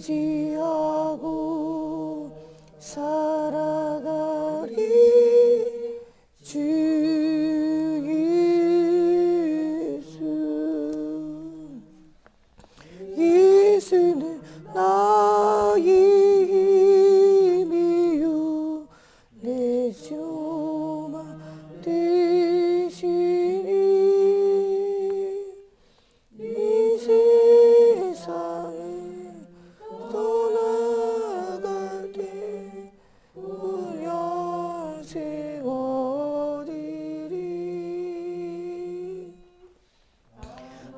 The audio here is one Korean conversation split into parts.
의지하고 살아가리 주 예수는 나의 힘이요 내 소망 되시니 이 세상에 떠나갈 때 영생 얻으리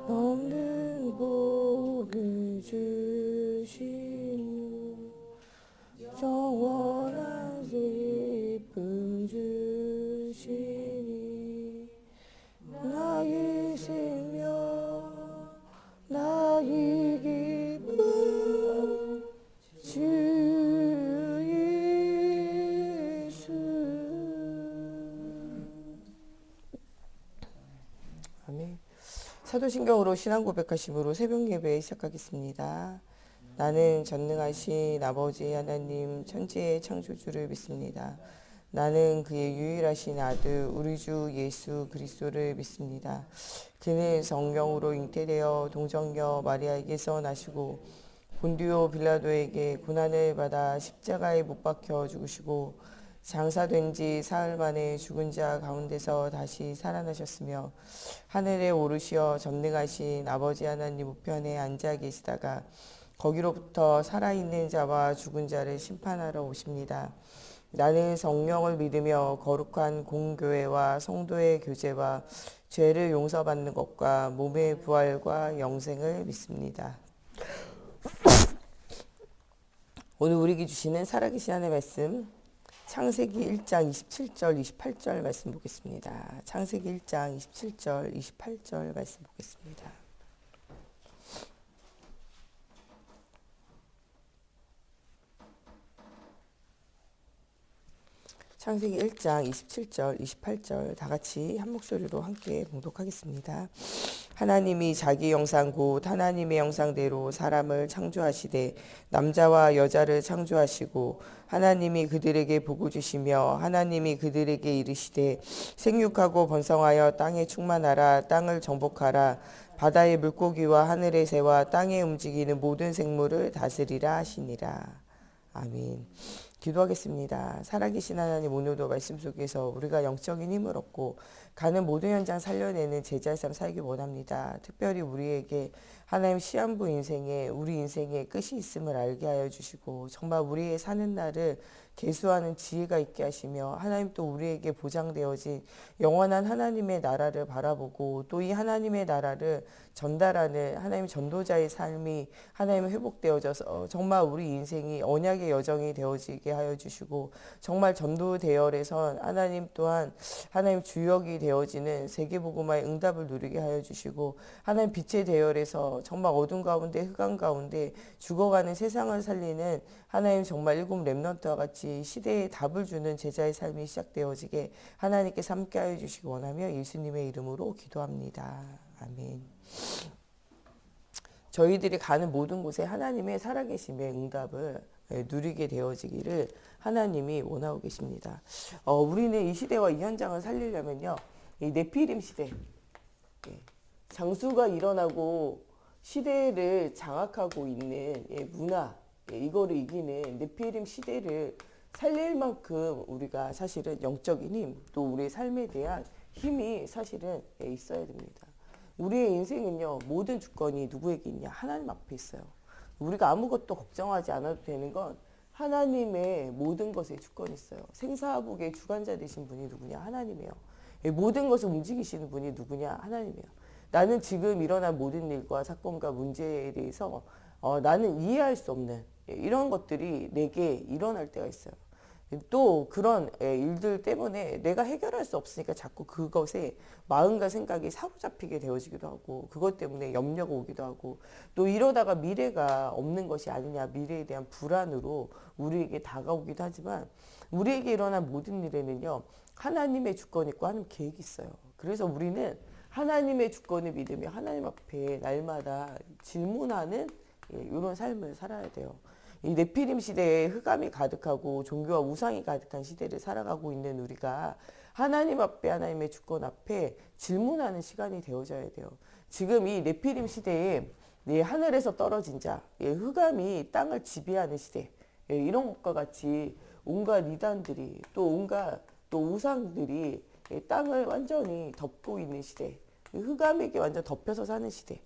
없는 복을 주시고 영원한 기쁨 주시니 나의 생명 나의 기쁨 주 예수. 아멘. 사도신경으로 신앙 고백하심으로 새벽 예배 시작하겠습니다. 나는 전능하신 아버지 하나님 천지의 창조주를 믿습니다. 나는 그의 유일하신 아들 우리 주 예수 그리스도를 믿습니다. 그는 성령으로 잉태되어 동정녀 마리아에게서 나시고 본디오 빌라도에게 고난을 받아 십자가에 못 박혀 죽으시고 장사된 지 사흘 만에 죽은 자 가운데서 다시 살아나셨으며 하늘에 오르시어 전능하신 아버지 하나님 우편에 앉아 계시다가 거기로부터 살아있는 자와 죽은 자를 심판하러 오십니다. 나는 성령을 믿으며 거룩한 공교회와 성도의 교제와 죄를 용서받는 것과 몸의 부활과 영생을 믿습니다. 오늘 우리에게 주시는 살아계신 하나님의 말씀 창세기 1장 27절 28절 말씀 보겠습니다. 창세기 1장 27절 28절 말씀 보겠습니다. 창세기 1장 27절 28절 다 같이 한 목소리로 함께 봉독하겠습니다. 하나님이 자기 형상 곧 하나님의 형상대로 사람을 창조하시되 남자와 여자를 창조하시고 하나님이 그들에게 복을 주시며 하나님이 그들에게 이르시되 생육하고 번성하여 땅에 충만하라 땅을 정복하라 바다의 물고기와 하늘의 새와 땅에 움직이는 모든 생물을 다스리라 하시니라. 아멘. 기도하겠습니다. 살아계신 하나님, 오늘도 말씀 속에서 우리가 영적인 힘을 얻고 가는 모든 현장 살려내는 제자의 삶 살기 원합니다. 특별히 우리에게 하나님 시한부 인생에 우리 인생의 끝이 있음을 알게 하여 주시고 정말 우리의 사는 날을 계수하는 지혜가 있게 하시며 하나님 또 우리에게 보장되어진 영원한 하나님의 나라를 바라보고 또 이 하나님의 나라를 전달하는 하나님 전도자의 삶이 하나님 회복되어져서 정말 우리 인생이 언약의 여정이 되어지게 하여 주시고 정말 전도 대열에선 하나님 또한 하나님 주역이 되어지는 세계복음화의 응답을 누리게 하여 주시고 하나님 빛의 대열에서 정말 어둠 가운데 흑암 가운데 죽어가는 세상을 살리는 하나님 정말 일곱 렘넌트와 같이 시대에 답을 주는 제자의 삶이 시작되어지게 하나님께서 함께하여 주시기 원하며 예수님의 이름으로 기도합니다. 아멘. 저희들이 가는 모든 곳에 하나님의 살아계심의 응답을 누리게 되어지기를 하나님이 원하고 계십니다. 우리는 이 시대와 이 현장을 살리려면요, 이 네피림 시대, 장수가 일어나고 시대를 장악하고 있는 문화, 이거를 이기는 네피림 시대를 살릴 만큼 우리가 사실은 영적인 힘, 또 우리의 삶에 대한 힘이 사실은 있어야 됩니다. 우리의 인생은요, 모든 주권이 누구에게 있냐? 하나님 앞에 있어요. 우리가 아무것도 걱정하지 않아도 되는 건 하나님의 모든 것에 주권이 있어요. 생사복의 주관자 되신 분이 누구냐? 하나님이에요. 모든 것을 움직이시는 분이 누구냐? 하나님이에요. 나는 지금 일어난 모든 일과 사건과 문제에 대해서 나는 이해할 수 없는 이런 것들이 내게 일어날 때가 있어요. 또 그런 일들 때문에 내가 해결할 수 없으니까 자꾸 그것에 마음과 생각이 사로잡히게 되어지기도 하고 그것 때문에 염려가 오기도 하고 또 이러다가 미래가 없는 것이 아니냐 미래에 대한 불안으로 우리에게 다가오기도 하지만 우리에게 일어난 모든 일에는요 하나님의 주권이 있고 하나님 계획이 있어요. 그래서 우리는 하나님의 주권을 믿으며 하나님 앞에 날마다 질문하는 이런 삶을 살아야 돼요. 이 네피림 시대에 흑암이 가득하고 종교와 우상이 가득한 시대를 살아가고 있는 우리가 하나님 앞에 하나님의 주권 앞에 질문하는 시간이 되어져야 돼요. 지금 이 네피림 시대에 하늘에서 떨어진 자, 흑암이 땅을 지배하는 시대, 이런 것과 같이 온갖 이단들이 또 온갖 또 우상들이 땅을 완전히 덮고 있는 시대, 흑암에게 완전 덮여서 사는 시대.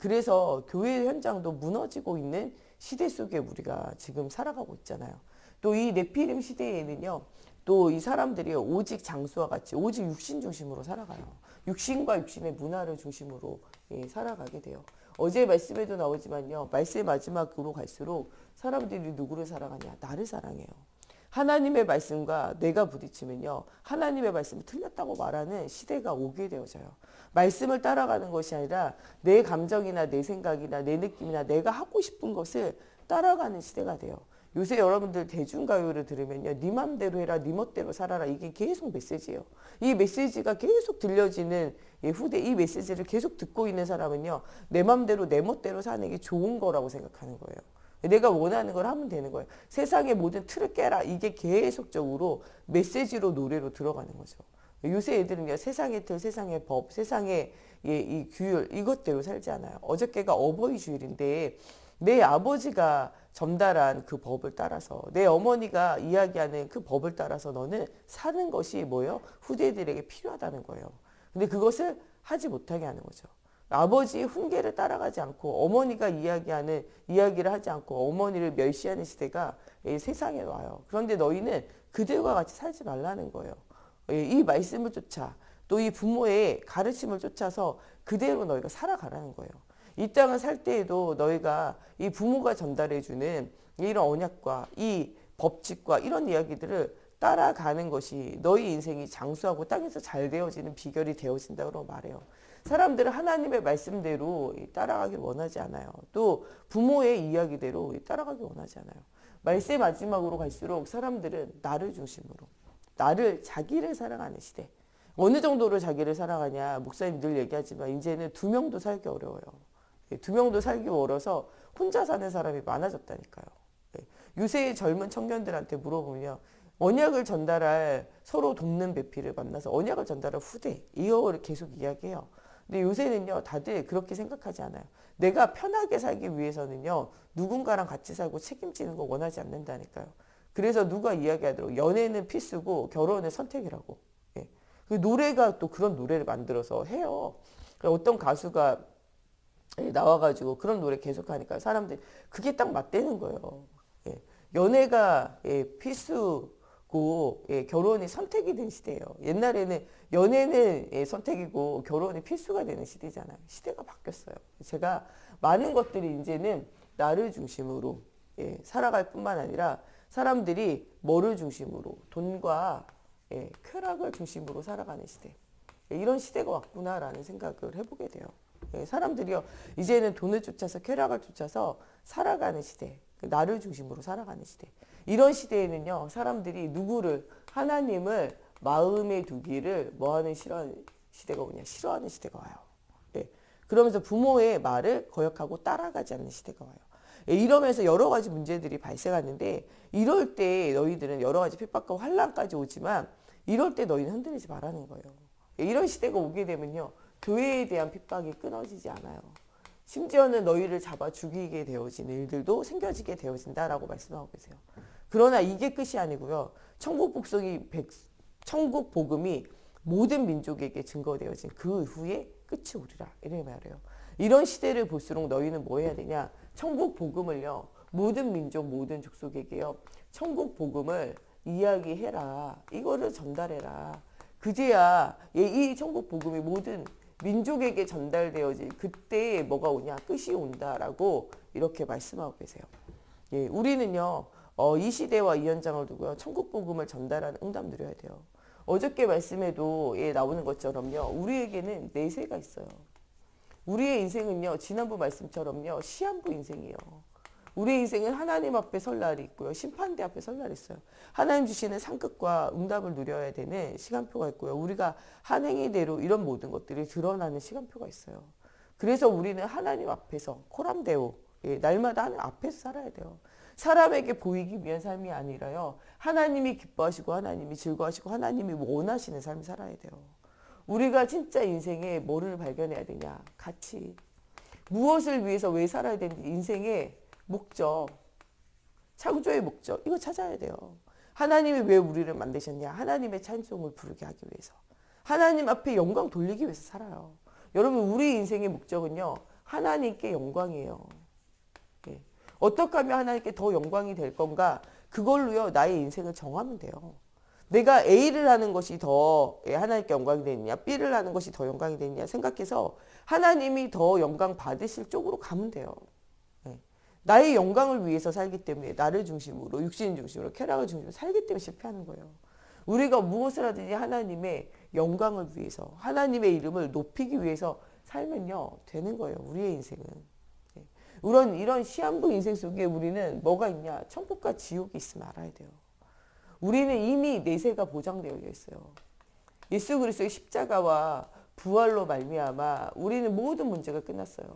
그래서 교회 현장도 무너지고 있는 시대 속에 우리가 지금 살아가고 있잖아요. 또 이 네피림 시대에는요, 또 이 사람들이 오직 장수와 같이 오직 육신 중심으로 살아가요. 육신과 육신의 문화를 중심으로 살아가게 돼요. 어제 말씀에도 나오지만요, 말씀 마지막으로 갈수록 사람들이 누구를 사랑하냐? 나를 사랑해요. 하나님의 말씀과 내가 부딪히면요, 하나님의 말씀이 틀렸다고 말하는 시대가 오게 되어져요. 말씀을 따라가는 것이 아니라 내 감정이나 내 생각이나 내 느낌이나 내가 하고 싶은 것을 따라가는 시대가 돼요. 요새 여러분들 대중가요를 들으면요, 네 맘대로 해라, 네 멋대로 살아라, 이게 계속 메시지예요. 이 메시지가 계속 들려지는 후대, 이 메시지를 계속 듣고 있는 사람은요, 내 맘대로 내 멋대로 사는 게 좋은 거라고 생각하는 거예요. 내가 원하는 걸 하면 되는 거예요. 세상의 모든 틀을 깨라, 이게 계속적으로 메시지로 노래로 들어가는 거죠. 요새 애들은요, 세상의 틀, 세상의 법, 세상의 이 규율, 이것대로 살지 않아요. 어저께가 어버이 주일인데 내 아버지가 전달한 그 법을 따라서, 내 어머니가 이야기하는 그 법을 따라서 너는 사는 것이 뭐예요? 후대들에게 필요하다는 거예요. 근데 그것을 하지 못하게 하는 거죠. 아버지의 훈계를 따라가지 않고 어머니가 이야기하는 이야기를 하지 않고 어머니를 멸시하는 시대가 세상에 와요. 그런데 너희는 그들과 같이 살지 말라는 거예요. 이 말씀을 쫓아, 또 이 부모의 가르침을 쫓아서 그대로 너희가 살아가라는 거예요. 이 땅을 살 때에도 너희가 이 부모가 전달해주는 이런 언약과 이 법칙과 이런 이야기들을 따라가는 것이 너희 인생이 장수하고 땅에서 잘 되어지는 비결이 되어진다고 말해요. 사람들은 하나님의 말씀대로 따라가길 원하지 않아요. 또 부모의 이야기대로 따라가길 원하지 않아요. 말세 마지막으로 갈수록 사람들은 나를 중심으로, 나를, 자기를 사랑하는 시대. 어느 정도로 자기를 사랑하냐, 목사님 늘 얘기하지만 이제는 두 명도 살기 어려워요. 두 명도 살기 어려서 혼자 사는 사람이 많아졌다니까요. 요새 젊은 청년들한테 물어보면 언약을 전달할, 서로 돕는 배필을 만나서 언약을 전달할 후대, 이거를 계속 이야기해요. 근데 요새는요, 다들 그렇게 생각하지 않아요. 내가 편하게 살기 위해서는요, 누군가랑 같이 살고 책임지는 거 원하지 않는다니까요. 그래서 누가 이야기하더라고, 연애는 필수고 결혼은 선택이라고. 그 노래가 또 그런 노래를 만들어서 해요. 어떤 가수가 나와가지고 그런 노래 계속하니까 사람들이 그게 딱 맞대는 거예요. 연애가 필수고 결혼이 선택이 된 시대예요. 옛날에는 연애는 선택이고 결혼이 필수가 되는 시대잖아요. 시대가 바뀌었어요. 제가 많은 것들이 이제는 나를 중심으로 살아갈 뿐만 아니라 사람들이 뭐를 중심으로, 돈과 쾌락을 중심으로 살아가는 시대, 이런 시대가 왔구나라는 생각을 해보게 돼요. 사람들이요, 이제는 돈을 쫓아서 쾌락을 쫓아서 살아가는 시대, 나를 중심으로 살아가는 시대. 이런 시대에는요, 사람들이 누구를, 하나님을 마음에 두기를 뭐하는 싫어하는 시대가 오냐, 싫어하는 시대가 와요. 그러면서 부모의 말을 거역하고 따라가지 않는 시대가 와요. 이러면서 여러 가지 문제들이 발생하는데, 이럴 때 너희들은 여러 가지 핍박과 환난까지 오지만 이럴 때 너희는 흔들리지 말라는 거예요. 이런 시대가 오게 되면요, 교회에 대한 핍박이 끊어지지 않아요. 심지어는 너희를 잡아 죽이게 되어지는 일들도 생겨지게 되어진다라고 말씀하고 계세요. 그러나 이게 끝이 아니고요. 천국 복음이 모든 민족에게 증거되어진 그 후에 끝이 오리라, 이렇게 말해요. 이런 시대를 볼수록 너희는 뭐 해야 되냐? 천국 복음을요, 모든 민족, 모든 족속에게요, 천국 복음을 이야기해라. 이거를 전달해라. 그제야 이 천국 복음이 모든 민족에게 전달되어질 그때 뭐가 오냐, 끝이 온다라고 이렇게 말씀하고 계세요. 우리는요, 이 시대와 이 현장을 두고요, 천국 복음을 전달하는 응답 누려야 돼요. 어저께 말씀에도 나오는 것처럼요, 우리에게는 내세가 있어요. 우리의 인생은요, 지난번 말씀처럼요, 시한부 인생이에요. 우리의 인생은 하나님 앞에 설 날이 있고요, 심판대 앞에 설 날이 있어요. 하나님 주시는 상급과 응답을 누려야 되는 시간표가 있고요, 우리가 한 행위대로 이런 모든 것들이 드러나는 시간표가 있어요. 그래서 우리는 하나님 앞에서 코람데오, 예, 날마다 하나님 앞에서 살아야 돼요. 사람에게 보이기 위한 삶이 아니라요. 하나님이 기뻐하시고 하나님이 즐거워하시고 하나님이 원하시는 삶을 살아야 돼요. 우리가 진짜 인생에 뭐를 발견해야 되냐? 가치. 무엇을 위해서 왜 살아야 되는지 인생의 목적, 창조의 목적 이거 찾아야 돼요. 하나님이 왜 우리를 만드셨냐? 하나님의 찬송을 부르게 하기 위해서. 하나님 앞에 영광 돌리기 위해서 살아요. 여러분 우리 인생의 목적은요. 하나님께 영광이에요. 예. 어떻게 하면 하나님께 더 영광이 될 건가? 그걸로요. 나의 인생을 정하면 돼요. 내가 A를 하는 것이 더 하나님께 영광이 되느냐 B를 하는 것이 더 영광이 되느냐 생각해서 하나님이 더 영광 받으실 쪽으로 가면 돼요. 나의 영광을 위해서 살기 때문에 나를 중심으로 육신 중심으로 쾌락을 중심으로 살기 때문에 실패하는 거예요. 우리가 무엇을 하든지 하나님의 영광을 위해서 하나님의 이름을 높이기 위해서 살면요 되는 거예요. 우리의 인생은. 이런 시한부 인생 속에 우리는 뭐가 있냐 천국과 지옥이 있음을 알아야 돼요. 우리는 이미 내세가 보장되어 있어요. 예수 그리스도의 십자가와 부활로 말미암아 우리는 모든 문제가 끝났어요.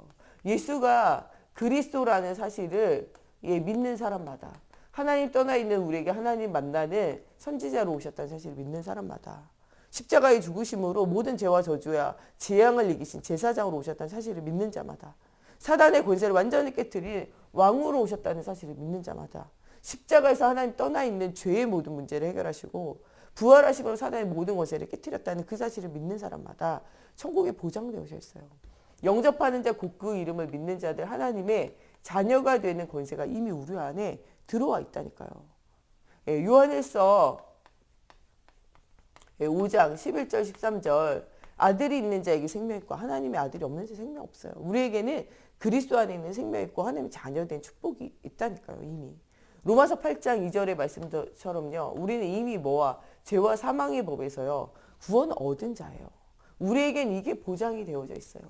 예수가 그리스도라는 사실을 믿는 사람마다 하나님 떠나 있는 우리에게 하나님 만나는 선지자로 오셨다는 사실을 믿는 사람마다 십자가의 죽으심으로 모든 죄와 저주와 재앙을 이기신 제사장으로 오셨다는 사실을 믿는 자마다 사단의 권세를 완전히 깨뜨린 왕으로 오셨다는 사실을 믿는 자마다 십자가에서 하나님 떠나 있는 죄의 모든 문제를 해결하시고 부활하심으로 사단의 모든 권세를 깨뜨렸다는 그 사실을 믿는 사람마다 천국에 보장되어 있어요. 영접하는 자 곧 그 이름을 믿는 자들 하나님의 자녀가 되는 권세가 이미 우리 안에 들어와 있다니까요. 요한일서 5장 11절 13절 아들이 있는 자에게 생명이 있고 하나님의 아들이 없는 자 생명 없어요. 우리에게는 그리스도 안에 있는 생명이 있고 하나님의 자녀된 축복이 있다니까요. 이미. 로마서 8장 2절의 말씀처럼요. 우리는 이미 뭐와 죄와 사망의 법에서요. 구원 얻은 자예요. 우리에겐 이게 보장이 되어져 있어요.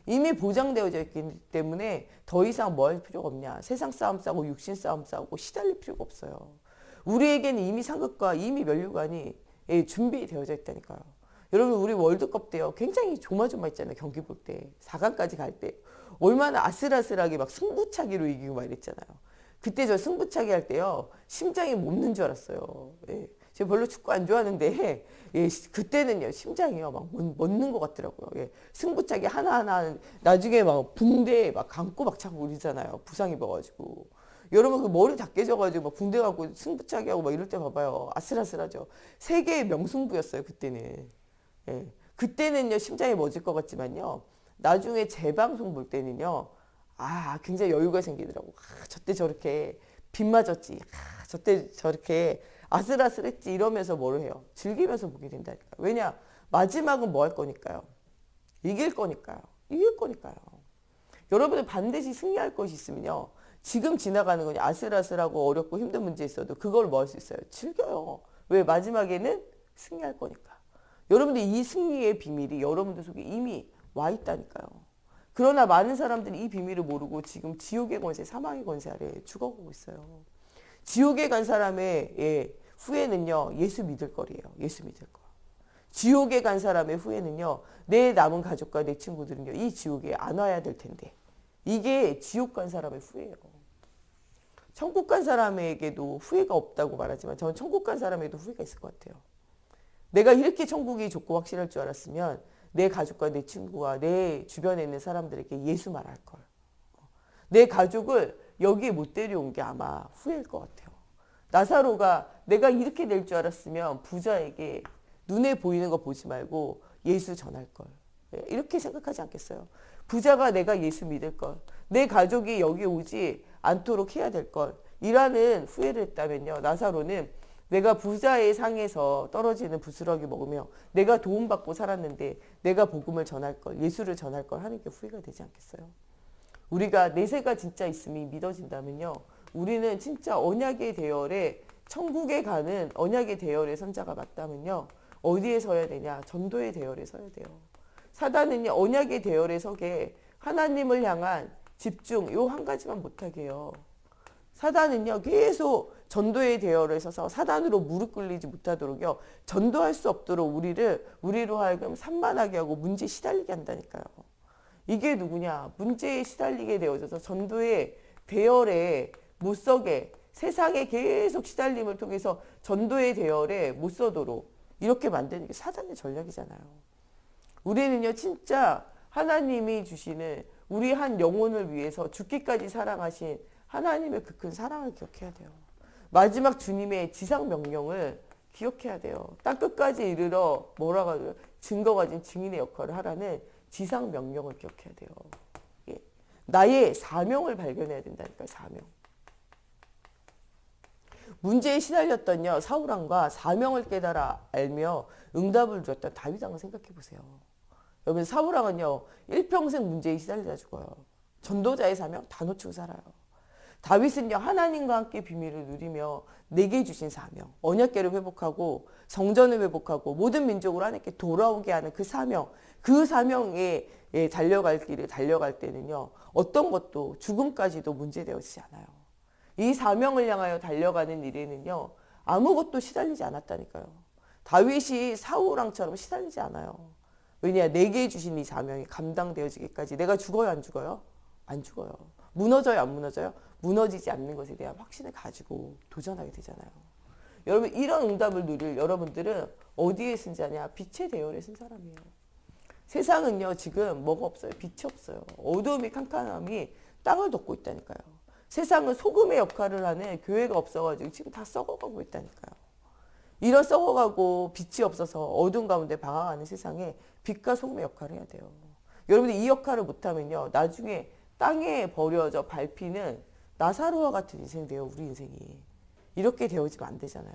이미 보장되어져 있기 때문에 더 이상 뭐 할 필요가 없냐. 세상 싸움 싸고 육신 싸움 싸고 시달릴 필요가 없어요. 우리에게는 이미 상급과 이미 면류관이 준비되어져 있다니까요. 여러분 우리 월드컵 때요. 굉장히 조마조마했잖아요. 경기 볼 때. 4강까지 갈 때. 얼마나 아슬아슬하게 막 승부차기로 이기고 막 이랬잖아요. 그때 저 승부차기 할 때요. 심장이 멎는 줄 알았어요. 제가 별로 축구 안 좋아하는데 그때는요. 심장이요. 막 멎는 것 같더라고요. 승부차기 하나하나 나중에 막 붕대 막 감고 막 차고 그러잖아요. 부상 입어가지고. 여러분 그 머리 다 깨져가지고 막 붕대 갖고 승부차기 하고 막 이럴 때 봐봐요. 아슬아슬하죠. 세계의 명승부였어요. 그때는. 그때는요. 심장이 멎을 것 같지만요. 나중에 재방송 볼 때는요. 굉장히 여유가 생기더라고. 저때 저렇게 빗 맞았지. 저때 저렇게 아슬아슬했지. 이러면서 뭘 해요? 즐기면서 보게 된다니까. 왜냐? 마지막은 뭐 할 거니까요? 이길 거니까요. 이길 거니까요. 여러분은 반드시 승리할 것이 있으면요. 지금 지나가는 건 아슬아슬하고 어렵고 힘든 문제 있어도 그걸 뭐 할 수 있어요? 즐겨요. 왜? 마지막에는 승리할 거니까. 여러분들 이 승리의 비밀이 여러분들 속에 이미 와 있다니까요. 그러나 많은 사람들이 이 비밀을 모르고 지금 지옥의 권세, 사망의 권세 아래 죽어가고 있어요. 지옥에 간 사람의 후회는요. 예수 믿을 거리예요. 예수 믿을 거. 지옥에 간 사람의 후회는요. 내 남은 가족과 내 친구들은요. 이 지옥에 안 와야 될 텐데. 이게 지옥 간 사람의 후회예요. 천국 간 사람에게도 후회가 없다고 말하지만 저는 천국 간 사람에게도 후회가 있을 것 같아요. 내가 이렇게 천국이 좋고 확실할 줄 알았으면 내 가족과 내 친구와 내 주변에 있는 사람들에게 예수 말할 걸. 내 가족을 여기에 못 데려온 게 아마 후회일 것 같아요. 나사로가 내가 이렇게 될 줄 알았으면 부자에게 눈에 보이는 거 보지 말고 예수 전할 걸. 이렇게 생각하지 않겠어요? 부자가 내가 예수 믿을 걸. 내 가족이 여기 오지 않도록 해야 될 걸. 이라는 후회를 했다면요. 나사로는 내가 부자의 상에서 떨어지는 부스러기 먹으며 내가 도움받고 살았는데 내가 복음을 전할 걸, 예수를 전할 걸 하는 게 후회가 되지 않겠어요? 우리가 내세가 진짜 있음이 믿어진다면요. 우리는 진짜 언약의 대열에 천국에 가는 언약의 대열의 선자가 맞다면요. 어디에 서야 되냐? 전도의 대열에 서야 돼요. 사단은요. 언약의 대열에 서게 하나님을 향한 집중 요 한 가지만 못하게 해요. 사단은요. 계속 전도의 대열에 서서 사단으로 무릎 꿇리지 못하도록요. 전도할 수 없도록 우리로 하여금 산만하게 하고 문제 시달리게 한다니까요. 이게 누구냐? 문제에 시달리게 되어져서 전도의 대열에 못 서게, 세상에 계속 시달림을 통해서 전도의 대열에 못 서도록 이렇게 만드는 게 사단의 전략이잖아요. 우리는요, 진짜 하나님이 주시는 우리 한 영혼을 위해서 죽기까지 사랑하신 하나님의 그 큰 사랑을 기억해야 돼요. 마지막 주님의 지상 명령을 기억해야 돼요. 땅 끝까지 이르러 뭐라고 하죠? 증거 가진 증인의 역할을 하라는 지상 명령을 기억해야 돼요. 예. 나의 사명을 발견해야 된다니까요. 사명. 문제에 시달렸던 사울 왕과 사명을 깨달아 알며 응답을 주었던 다윗 왕을 생각해 보세요. 여러분, 사울 왕은요, 일평생 문제에 시달리다 죽어요. 전도자의 사명 다 놓치고 살아요. 다윗은요, 하나님과 함께 비밀을 누리며 내게 주신 사명, 언약궤를 회복하고 성전을 회복하고 모든 민족으로 하나님께 돌아오게 하는 그 사명, 그 사명에 달려갈 길을 달려갈 때는요, 어떤 것도 죽음까지도 문제되어지지 않아요. 이 사명을 향하여 달려가는 일에는요, 아무것도 시달리지 않았다니까요. 다윗이 사울 왕처럼 시달리지 않아요. 왜냐? 내게 주신 이 사명이 감당되어지기까지. 내가 죽어요, 안 죽어요? 안 죽어요. 무너져요, 안 무너져요? 무너지지 않는 것에 대한 확신을 가지고 도전하게 되잖아요. 여러분, 이런 응답을 누릴 여러분들은 어디에 쓴 자냐? 빛의 대열에 쓴 사람이에요. 세상은요, 지금 뭐가 없어요? 빛이 없어요. 어두움이 캄캄함이 땅을 덮고 있다니까요. 세상은 소금의 역할을 하는 교회가 없어가지고 지금 다 썩어가고 있다니까요. 이런 썩어가고 빛이 없어서 어두운 가운데 방황하는 세상에 빛과 소금의 역할을 해야 돼요. 여러분들 이 역할을 못하면요, 나중에 땅에 버려져 밟히는 나사로와 같은 인생이 돼요. 우리 인생이. 이렇게 되어지면 안 되잖아요.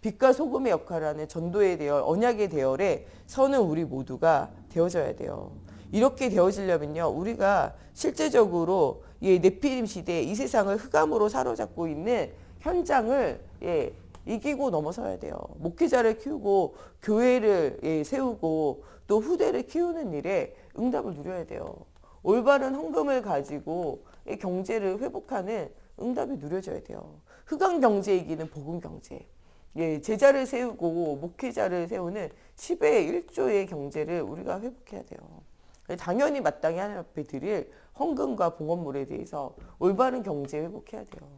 빛과 소금의 역할을 하는 전도의 대열, 언약의 대열에 서는 우리 모두가 되어져야 돼요. 이렇게 되어지려면요, 우리가 실제적으로 네피림 시대에 이 세상을 흑암으로 사로잡고 있는 현장을 이기고 넘어서야 돼요. 목회자를 키우고 교회를 세우고 또 후대를 키우는 일에 응답을 누려야 돼요. 올바른 헌금을 가지고 경제를 회복하는 응답이 누려져야 돼요. 흑암 경제 이기는 복음 경제. 제자를 세우고 목회자를 세우는 10의 1조의 경제를 우리가 회복해야 돼요. 당연히 마땅히 하나님 앞에 드릴 헌금과 봉헌물에 대해서 올바른 경제 회복해야 돼요.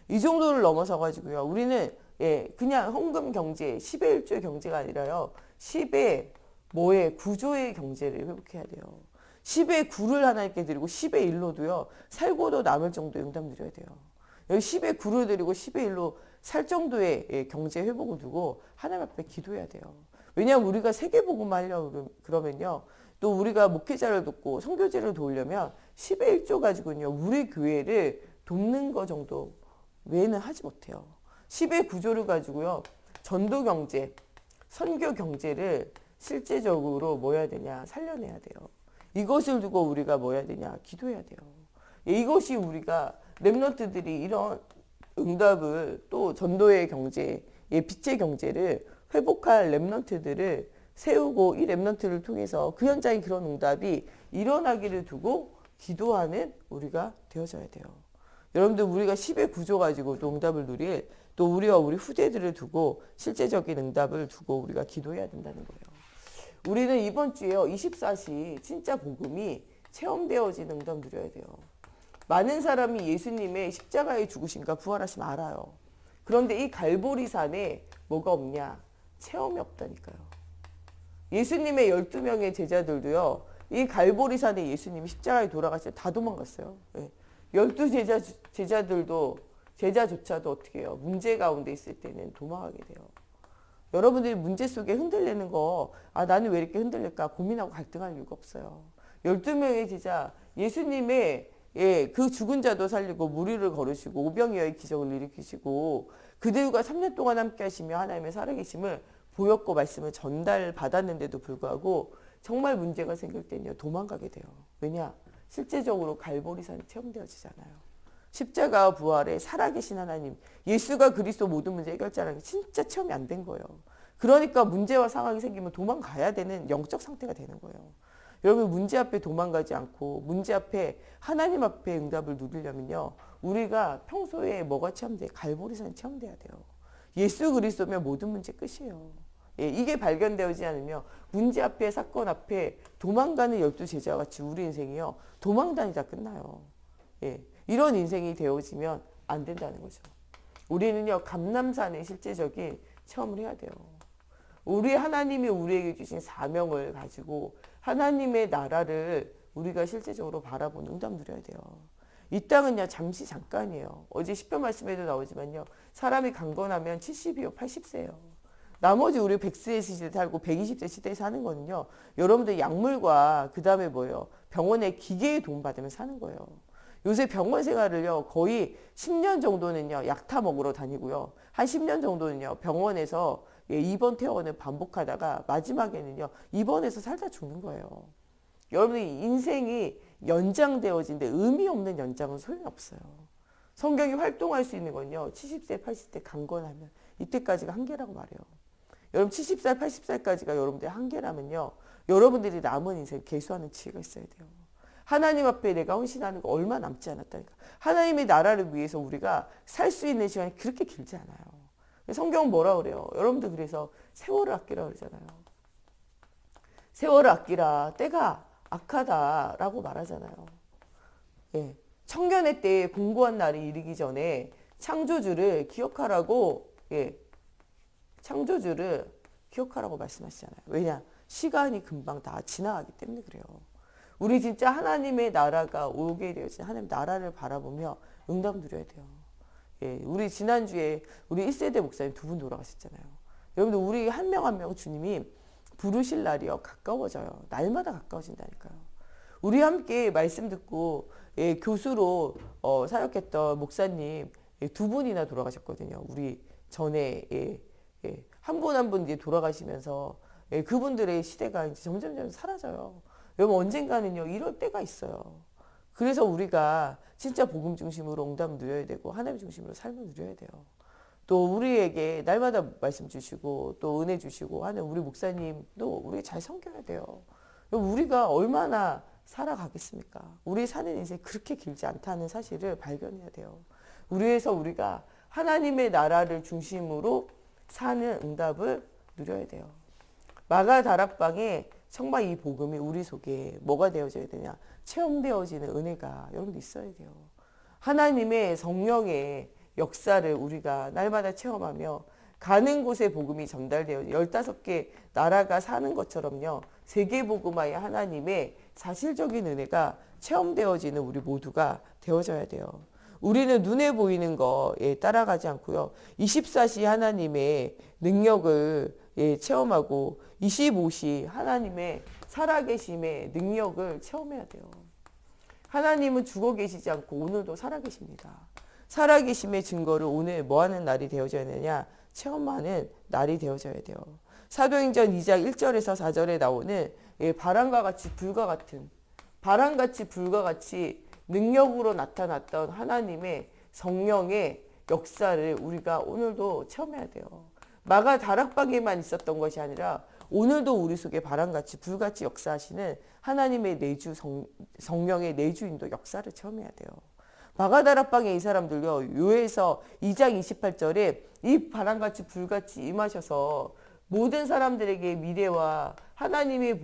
이 정도를 넘어서 가지고요, 우리는 그냥 헌금 경제 10의 1조의 경제가 아니라요, 10의 뭐의 9조의 경제를 회복해야 돼요. 10의 9를 하나님께 드리고 10의 1로도요, 살고도 남을 정도의 응답 누려야 돼요. 여기 10의 9를 드리고 10의 1로 살 정도의 경제 회복을 두고 하나님 앞에 기도해야 돼요. 왜냐하면 우리가 세계복음 하려고 그러면요, 또 우리가 목회자를 돕고 선교제를 도우려면 10의 1조 가지고는요, 우리 교회를 돕는 거 정도 외에는 하지 못해요. 10의 9조를 가지고요, 전도 경제, 선교 경제를 실제적으로 뭐 해야 되냐? 살려내야 돼요. 이것을 두고 우리가 뭐 해야 되냐? 기도해야 돼요. 이것이 우리가 렘넌트들이 이런 응답을, 또 전도의 경제, 빛의 경제를 회복할 렘넌트들을 세우고 이 렘넌트를 통해서 그 현장에 그런 응답이 일어나기를 두고 기도하는 우리가 되어져야 돼요. 여러분들, 우리가 10의 9조 가지고 또 응답을 누릴, 또 우리와 우리 후대들을 두고 실제적인 응답을 두고 우리가 기도해야 된다는 거예요. 우리는 이번 주에요, 24시 진짜 복음이 체험되어지는 응답 누려야 돼요. 많은 사람이 예수님의 십자가의 죽으심과 부활하심 알아요. 그런데 이 갈보리산에 뭐가 없냐? 체험이 없다니까요. 예수님의 12명의 제자들도요, 이 갈보리산에 예수님이 십자가에 돌아가실 때 다 도망갔어요. 12 제자조차도 어떻게 해요? 문제 가운데 있을 때는 도망가게 돼요. 여러분들이 문제 속에 흔들리는 거, 나는 왜 이렇게 흔들릴까 고민하고 갈등할 이유가 없어요. 12명의 제자, 예수님의 그 죽은 자도 살리고 무리를 걸으시고 오병이어의 기적을 일으키시고 그들과 3년 동안 함께 하시며 하나님의 살아계심을 보였고 말씀을 전달받았는데도 불구하고 정말 문제가 생길 때는요, 도망가게 돼요. 왜냐? 실제적으로 갈보리산이 체험되어지잖아요. 십자가와 부활에 살아계신 하나님, 예수가 그리스도 모든 문제 해결자라는 게 진짜 체험이 안 된 거예요. 그러니까 문제와 상황이 생기면 도망가야 되는 영적 상태가 되는 거예요. 여러분, 문제 앞에 도망가지 않고 문제 앞에 하나님 앞에 응답을 누리려면요, 우리가 평소에 뭐가 체험돼? 갈보리산이 체험돼야 돼요. 예수 그리스도면 모든 문제 끝이에요. 예, 이게 발견되지 않으면 문제 앞에 사건 앞에 도망가는 12제자와 같이 우리 인생이요. 도망다니다 끝나요. 예, 이런 인생이 되어지면 안 된다는 거죠. 우리는요. 감남산의 실제적인 체험을 해야 돼요. 우리 하나님이 우리에게 주신 사명을 가지고 하나님의 나라를 우리가 실제적으로 바라보는 응답 누려야 돼요. 이 땅은요 잠시 잠깐이에요. 어제 시편 말씀에도 나오지만요. 사람이 강건하면 70이요 80세예요. 나머지 우리 100세 시대에 살고 120세 시대에 사는 거는요. 여러분들 약물과 그 다음에 뭐예요. 병원의 기계의 도움 받으면 사는 거예요. 요새 병원 생활을요. 거의 10년 정도는요. 약타 먹으러 다니고요. 한 10년 정도는요. 병원에서 입원 퇴원을 반복하다가 마지막에는요. 입원해서 살다 죽는 거예요. 여러분의 인생이 연장되어진데 의미 없는 연장은 소용이 없어요. 성경이 활동할 수 있는 건요. 70세, 80세 강건하면 이때까지가 한계라고 말해요. 여러분 70살, 80살까지가 여러분들의 한계라면요. 여러분들이 남은 인생 개수하는 지혜가 있어야 돼요. 하나님 앞에 내가 헌신하는 거 얼마 남지 않았다니까. 하나님의 나라를 위해서 우리가 살 수 있는 시간이 그렇게 길지 않아요. 성경은 뭐라 그래요? 여러분들 그래서 세월을 아끼라 그러잖아요. 세월을 아끼라 때가 악하다라고 말하잖아요. 예. 청년의 때에 공고한 날이 이르기 전에 창조주를 기억하라고 창조주를 기억하라고 말씀하시잖아요. 왜냐? 시간이 금방 다 지나가기 때문에 그래요. 우리 진짜 하나님의 나라가 오게 되어진 하나님 나라를 바라보며 응답 누려야 돼요. 예, 우리 지난주에 우리 1세대 목사님 2분 돌아가셨잖아요. 여러분들 우리 한 명 한 명 주님이 부르실 날이요 가까워져요. 날마다 가까워진다니까요. 우리 함께 말씀 듣고 교수로 사역했던 목사님 2분이나 돌아가셨거든요. 우리 전에 한 분 한 분 이제 돌아가시면서 그분들의 시대가 이제 점점 사라져요. 여러분 언젠가는요 이럴 때가 있어요. 그래서 우리가 진짜 복음 중심으로 응답 누려야 되고 하나님 중심으로 삶을 누려야 돼요. 또 우리에게 날마다 말씀 주시고 또 은혜 주시고 하는 우리 목사님도 우리 잘 섬겨야 돼요. 우리가 얼마나 살아가겠습니까? 우리 사는 인생이 그렇게 길지 않다는 사실을 발견해야 돼요. 우리에서 우리가 하나님의 나라를 중심으로 사는 응답을 누려야 돼요. 마가 다락방에 정말 이 복음이 우리 속에 뭐가 되어져야 되냐? 체험되어지는 은혜가 여러분들 있어야 돼요. 하나님의 성령의 역사를 우리가 날마다 체험하며 가는 곳에 복음이 전달되어 15개 나라가 사는 것처럼요. 세계복음화의 하나님의 사실적인 은혜가 체험되어지는 우리 모두가 되어져야 돼요. 우리는 눈에 보이는 거에 따라가지 않고요. 24시 하나님의 능력을 체험하고 25시 하나님의 살아계심의 능력을 체험해야 돼요. 하나님은 죽어 계시지 않고 오늘도 살아계십니다. 살아계심의 증거를 오늘 뭐하는 날이 되어져야 되냐? 체험하는 날이 되어져야 돼요. 사도행전 2장 1절에서 4절에 나오는 바람과 같이 불과 같은 바람같이 불과 같이 능력으로 나타났던 하나님의 성령의 역사를 우리가 오늘도 체험해야 돼요. 마가 다락방에만 있었던 것이 아니라 오늘도 우리 속에 바람같이 불같이 역사하시는 하나님의 내주 성령의 내주인도 역사를 체험해야 돼요. 마가 다락방에 이 사람들요. 요에서 2장 28절에 이 바람같이 불같이 임하셔서 모든 사람들에게 미래와 하나님의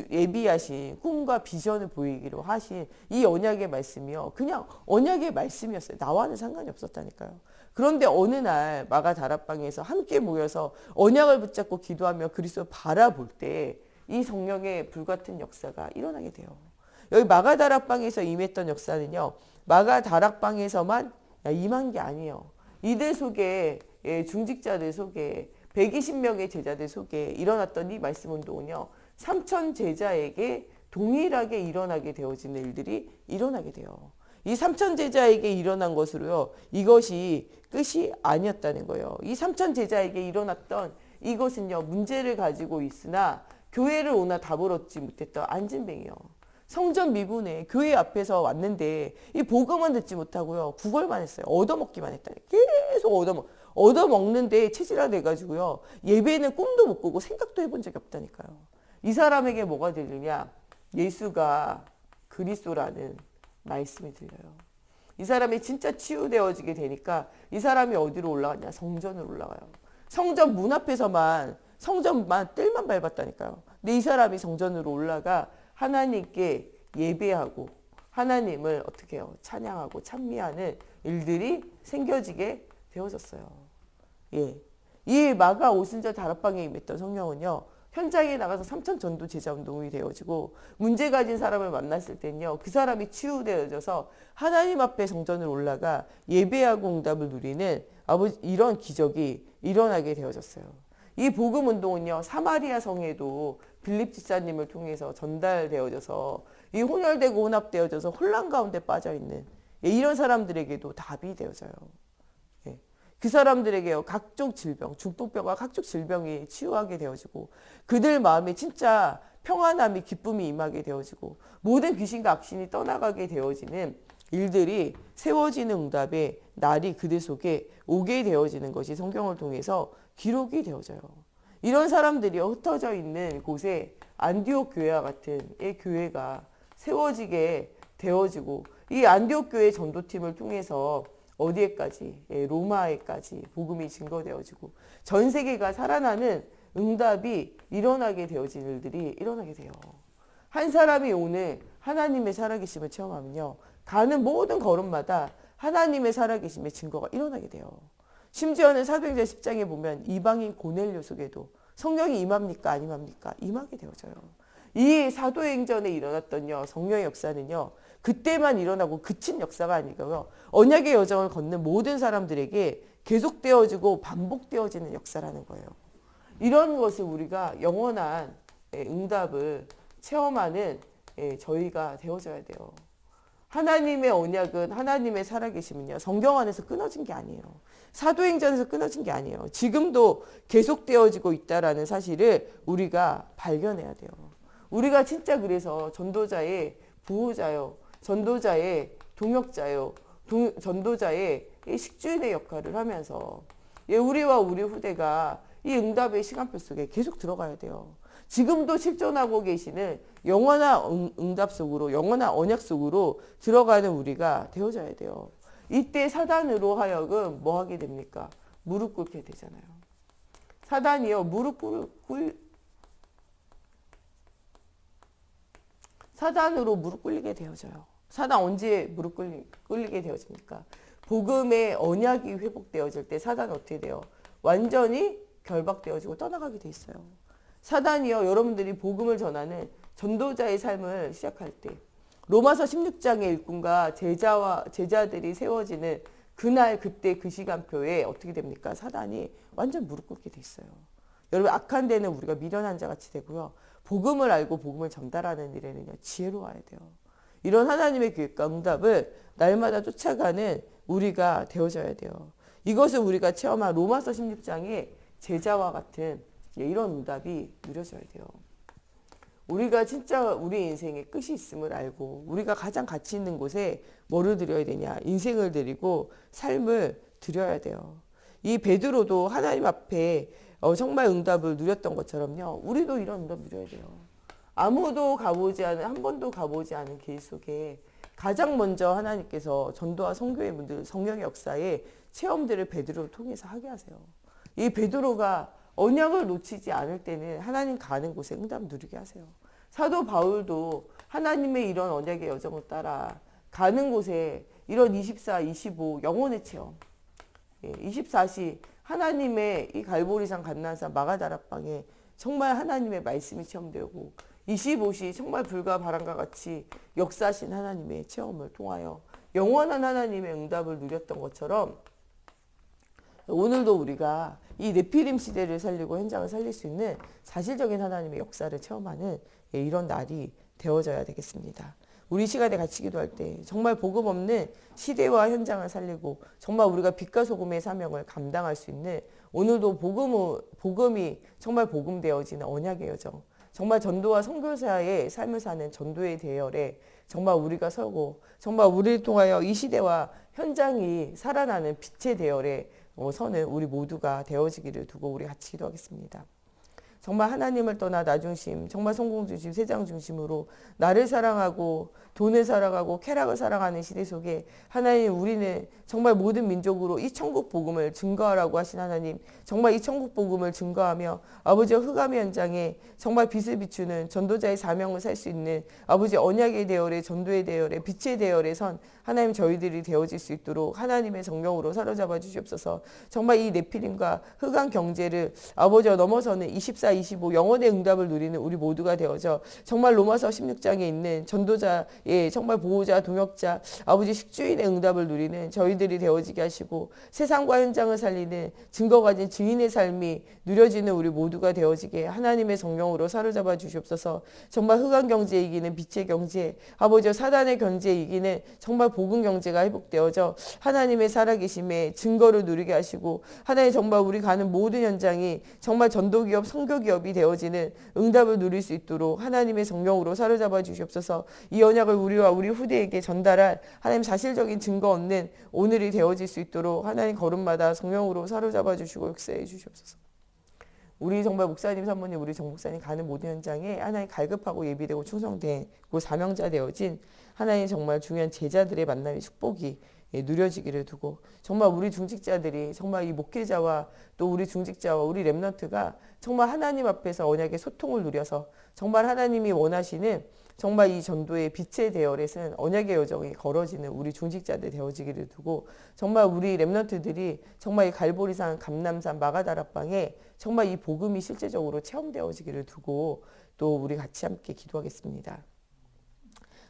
예비하신 꿈과 비전을 보이기로 하신 이 언약의 말씀이요. 그냥 언약의 말씀이었어요. 나와는 상관이 없었다니까요. 그런데 어느 날 마가 다락방에서 함께 모여서 언약을 붙잡고 기도하며 그리스도를 바라볼 때 이 성령의 불같은 역사가 일어나게 돼요. 여기 마가 다락방에서 임했던 역사는요. 마가 다락방에서만 임한 게 아니에요. 이들 속에 중직자들 속에 120명의 제자들 속에 일어났던 이 말씀 운동은요. 3천 제자에게 동일하게 일어나게 되어지는 일들이 일어나게 돼요. 이 3천 제자에게 일어난 것으로요. 이것이 끝이 아니었다는 거예요. 이 3천 제자에게 일어났던 이것은요. 문제를 가지고 있으나 교회를 오나 답을 얻지 못했던 안진뱅이요. 성전 미분에 교회 앞에서 왔는데 이 복음은 듣지 못하고요. 구걸만 했어요. 얻어먹기만 했다니. 계속 얻어먹는데 체질화돼가지고요. 예배는 꿈도 못 꾸고 생각도 해본 적이 없다니까요. 이 사람에게 뭐가 들리냐? 예수가 그리스도라는 말씀이 들려요. 이 사람이 진짜 치유되어지게 되니까 이 사람이 어디로 올라가냐? 성전으로 올라가요. 성전 문 앞에서만 성전만 뜰만 밟았다니까요. 근데 이 사람이 성전으로 올라가 하나님께 예배하고 하나님을 어떻게 해요? 찬양하고 찬미하는 일들이 생겨지게 되어졌어요. 예. 이 마가 오순절 다락방에 임했던 성령은요. 현장에 나가서 삼천 전도 제자 운동이 되어지고 문제 가진 사람을 만났을 때는요. 그 사람이 치유되어져서 하나님 앞에 성전을 올라가 예배하고 응답을 누리는 이런 기적이 일어나게 되어졌어요. 이 복음 운동은요. 사마리아 성에도 빌립 집사님을 통해서 전달되어져서 이 혼혈되고 혼합되어져서 혼란 가운데 빠져있는 이런 사람들에게도 답이 되어져요. 그 사람들에게요 각종 질병, 중풍병과 각종 질병이 치유하게 되어지고 그들 마음에 진짜 평안함이 기쁨이 임하게 되어지고 모든 귀신과 악신이 떠나가게 되어지는 일들이 세워지는 응답의 날이 그들 속에 오게 되어지는 것이 성경을 통해서 기록이 되어져요. 이런 사람들이 흩어져 있는 곳에 안디옥 교회와 같은 이 교회가 세워지게 되어지고 이 안디옥 교회 전도팀을 통해서 어디에까지? 로마에까지 복음이 증거되어지고 전 세계가 살아나는 응답이 일어나게 되어진 일들이 일어나게 돼요. 한 사람이 오늘 하나님의 살아계심을 체험하면요. 가는 모든 걸음마다 하나님의 살아계심의 증거가 일어나게 돼요. 심지어는 사도행전 10장에 보면 이방인 고넬료에게도 성령이 임합니까? 안 임합니까? 임하게 되어져요. 이 사도행전에 일어났던 성령의 역사는요. 그때만 일어나고 그친 역사가 아니고요. 언약의 여정을 걷는 모든 사람들에게 계속되어지고 반복되어지는 역사라는 거예요. 이런 것을 우리가 영원한 응답을 체험하는 저희가 되어져야 돼요. 하나님의 언약은 하나님의 살아계심은요. 성경 안에서 끊어진 게 아니에요. 사도행전에서 끊어진 게 아니에요. 지금도 계속되어지고 있다라는 사실을 우리가 발견해야 돼요. 우리가 진짜 그래서 전도자의 보호자요. 전도자의 동역자요. 전도자의 식주인의 역할을 하면서 우리와 우리 후대가 이 응답의 시간표 속에 계속 들어가야 돼요. 지금도 실존하고 계시는 영원한 응답 속으로 영원한 언약 속으로 들어가는 우리가 되어져야 돼요. 이때 사단으로 하여금 뭐 하게 됩니까? 무릎 꿇게 되잖아요. 사단이요. 사단으로 무릎 꿇리게 되어져요. 사단 언제 무릎 꿇리게 되어집니까? 복음의 언약이 회복되어질 때 사단은 어떻게 돼요? 완전히 결박되어지고 떠나가게 돼 있어요. 사단이요. 여러분들이 복음을 전하는 전도자의 삶을 시작할 때 로마서 16장의 일꾼과 제자들이 세워지는 그날 그때 그 시간표에 어떻게 됩니까? 사단이 완전 무릎 꿇게 돼 있어요. 여러분 악한 데는 우리가 미련한 자같이 되고요. 복음을 알고 복음을 전달하는 일에는요. 지혜로워야 돼요. 이런 하나님의 계획과 응답을 날마다 쫓아가는 우리가 되어져야 돼요. 이것을 우리가 체험한 로마서 16장의 제자와 같은 이런 응답이 누려져야 돼요. 우리가 진짜 우리 인생에 끝이 있음을 알고 우리가 가장 가치 있는 곳에 뭐를 드려야 되냐? 인생을 드리고 삶을 드려야 돼요. 이 베드로도 하나님 앞에 정말 응답을 누렸던 것처럼요. 우리도 이런 응답 누려야 돼요. 아무도 가보지 않은 한 번도 가보지 않은 길 속에 가장 먼저 하나님께서 전도와 선교의 분들 성령의 역사에 체험들을 베드로를 통해서 하게 하세요. 이 베드로가 언약을 놓치지 않을 때는 하나님 가는 곳에 응답 누리게 하세요. 사도 바울도 하나님의 이런 언약의 여정을 따라 가는 곳에 이런 24, 25 영혼의 체험 24시 하나님의 이 갈보리산 감난산 마가다락방에 정말 하나님의 말씀이 체험되고 25시 정말 불과 바람과 같이 역사하신 하나님의 체험을 통하여 영원한 하나님의 응답을 누렸던 것처럼 오늘도 우리가 이 네피림 시대를 살리고 현장을 살릴 수 있는 사실적인 하나님의 역사를 체험하는 이런 날이 되어져야 되겠습니다. 우리 시간에 같이 기도할 때 정말 복음 없는 시대와 현장을 살리고 정말 우리가 빛과 소금의 사명을 감당할 수 있는 오늘도 복음이 정말 복음되어지는 언약의 여정 정말 전도와 선교사의 삶을 사는 전도의 대열에 정말 우리가 서고 정말 우리를 통하여 이 시대와 현장이 살아나는 빛의 대열에 서는 우리 모두가 되어지기를 두고 우리 같이 기도하겠습니다. 정말 하나님을 떠나 나 중심, 정말 성공 중심, 세상 중심으로 나를 사랑하고 돈을 사랑하고 쾌락을 사랑하는 시대 속에 하나님, 우리는 정말 모든 민족으로 이 천국 복음을 증거하라고 하신 하나님, 정말 이 천국 복음을 증거하며 아버지와 흑암의 현장에 정말 빛을 비추는 전도자의 사명을 살 수 있는 아버지 언약의 대열에, 전도의 대열에, 빛의 대열에 선 하나님, 저희들이 되어질 수 있도록 하나님의 성령으로 사로잡아 주시옵소서. 정말 이 네피림과 흑암 경제를 아버지와 넘어서는 24, 25 영혼의 응답을 누리는 우리 모두가 되어져 정말 로마서 16장에 있는 전도자의 정말 보호자, 동역자, 아버지 식주인의 응답을 누리는 저희들이 되어지게 하시고, 세상과 현장을 살리는 증거 가진 증인의 삶이 누려지는 우리 모두가 되어지게 하나님의 성령으로 사로잡아 주시옵소서. 정말 흑암 경제 이기는 빛의 경제, 아버지와 사단의 경제 이기는 정말 복음 경제가 회복되어져 하나님의 살아계심의 증거를 누리게 하시고, 하나님 정말 우리 가는 모든 현장이 정말 전도기업, 선교기업이 되어지는 응답을 누릴 수 있도록 하나님의 성령으로 사로잡아 주시옵소서. 이 언약을 우리와 우리 후대에게 전달할 하나님 사실적인 증거 얻는 오늘이 되어질 수 있도록 하나님 걸음마다 성령으로 사로잡아 주시고 역사해 주시옵소서. 우리 정말 목사님, 사모님, 우리 정 목사님 가는 모든 현장에 하나님 갈급하고 예비되고 충성되고 사명자 되어진 하나님 정말 중요한 제자들의 만남의 축복이 누려지기를 두고, 정말 우리 중직자들이 정말 이 목회자와 또 우리 중직자와 우리 렘넌트가 정말 하나님 앞에서 언약의 소통을 누려서 정말 하나님이 원하시는 정말 이 전도의 빛의 대열에 쓴 언약의 여정이 걸어지는 우리 중직자들 되어지기를 두고, 정말 우리 렘넌트들이 정말 이 갈보리산, 감남산, 마가다락방에 정말 이 복음이 실제적으로 체험되어지기를 두고 또 우리 같이 함께 기도하겠습니다.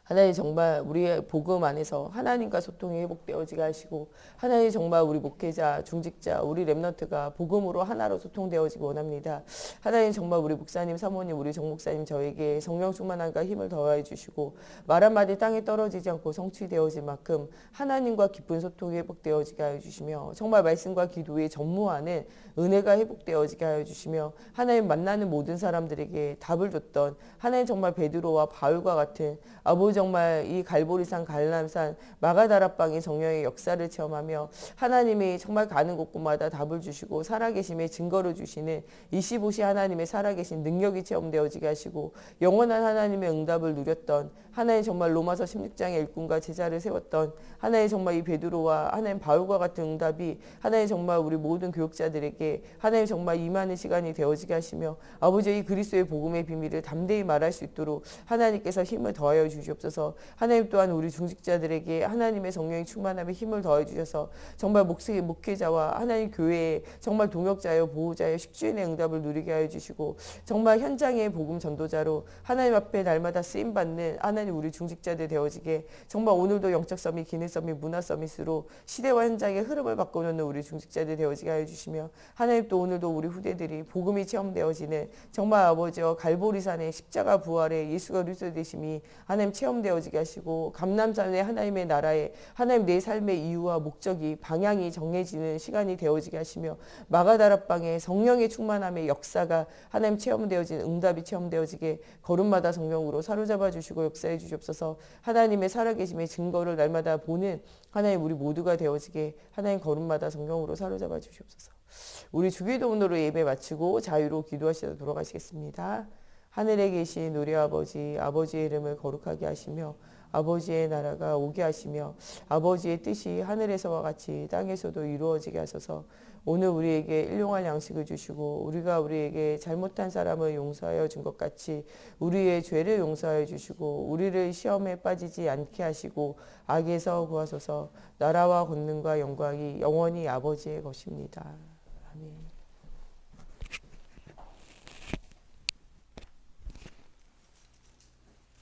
하나님, 정말 우리의 복음 안에서 하나님과 소통이 회복되어지게 하시고, 하나님 정말 우리 목회자, 중직자, 우리 렘넌트가 복음으로 하나로 소통되어지기 원합니다. 하나님 정말 우리 목사님, 사모님, 우리 정 목사님 저에게 성령 충만함과 힘을 더하여 주시고, 말 한마디 땅에 떨어지지 않고 성취되어질 만큼 하나님과 깊은 소통이 회복되어지게 하여 주시며, 정말 말씀과 기도에 전무하는 은혜가 회복되어지게 하여 주시며, 하나님 만나는 모든 사람들에게 답을 줬던 하나님 정말 베드로와 바울과 같은 아버지 정말 이 갈보리산, 갈람산, 마가다락방의 성령의 역사를 체험하며 하나님이 정말 가는 곳곳마다 답을 주시고 살아계심의 증거를 주시는 25시 하나님의 살아계신 능력이 체험되어지게 하시고, 영원한 하나님의 응답을 누렸던 하나님 정말 로마서 16장의 일꾼과 제자를 세웠던 하나님 정말 이 베드로와 하나님 바울과 같은 응답이 하나님 정말 우리 모든 교육자들에게 하나님 정말 임하는 시간이 되어지게 하시며, 아버지 이 그리스도의 복음의 비밀을 담대히 말할 수 있도록 하나님께서 힘을 더하여 주시옵소서. 하나님 또한 우리 중직자들에게 하나님의 성령의 충만함에 힘을 더해 주셔서 정말 목회자와 하나님 교회의 정말 동역자여 보호자여 식주인의 응답을 누리게 하여 주시고, 정말 현장의 복음 전도자로 하나님 앞에 날마다 쓰임받는 하나님 우리 중직자들 되어지게, 정말 오늘도 영적 서밋, 기능 서밋, 문화 서밋으로 시대와 현장의 흐름을 바꿔놓는 우리 중직자들 되어지게 하여 주시며, 하나님 또 오늘도 우리 후대들이 복음이 체험되어지는 정말 아버지와 갈보리산의 십자가 부활의 예수가 그리스도 되심이 하나님 체험되어지게 하시고, 감람산의 하나님의 나라에 하나님 내 삶의 이유와 목적이, 방향이 정해지는 시간이 되어지게 하시며, 마가다락방의 성령의 충만함의 역사가 하나님 체험되어진 응답이 체험되어지게 걸음마다 성령으로 사로잡아 주시고 역사해 주시옵소서. 하나님의 살아계심의 증거를 날마다 보는 하나님 우리 모두가 되어지게 하나님 걸음마다 성령으로 사로잡아 주시옵소서. 우리 주기도문으로 예배 마치고 자유로 기도하시다 돌아가시겠습니다. 하늘에 계신 우리 아버지, 아버지의 이름을 거룩하게 하시며 아버지의 나라가 오게 하시며 아버지의 뜻이 하늘에서와 같이 땅에서도 이루어지게 하소서. 오늘 우리에게 일용할 양식을 주시고 우리가 우리에게 잘못한 사람을 용서하여 준 것 같이 우리의 죄를 용서하여 주시고 우리를 시험에 빠지지 않게 하시고 악에서 구하소서. 나라와 권능과 영광이 영원히 아버지의 것입니다.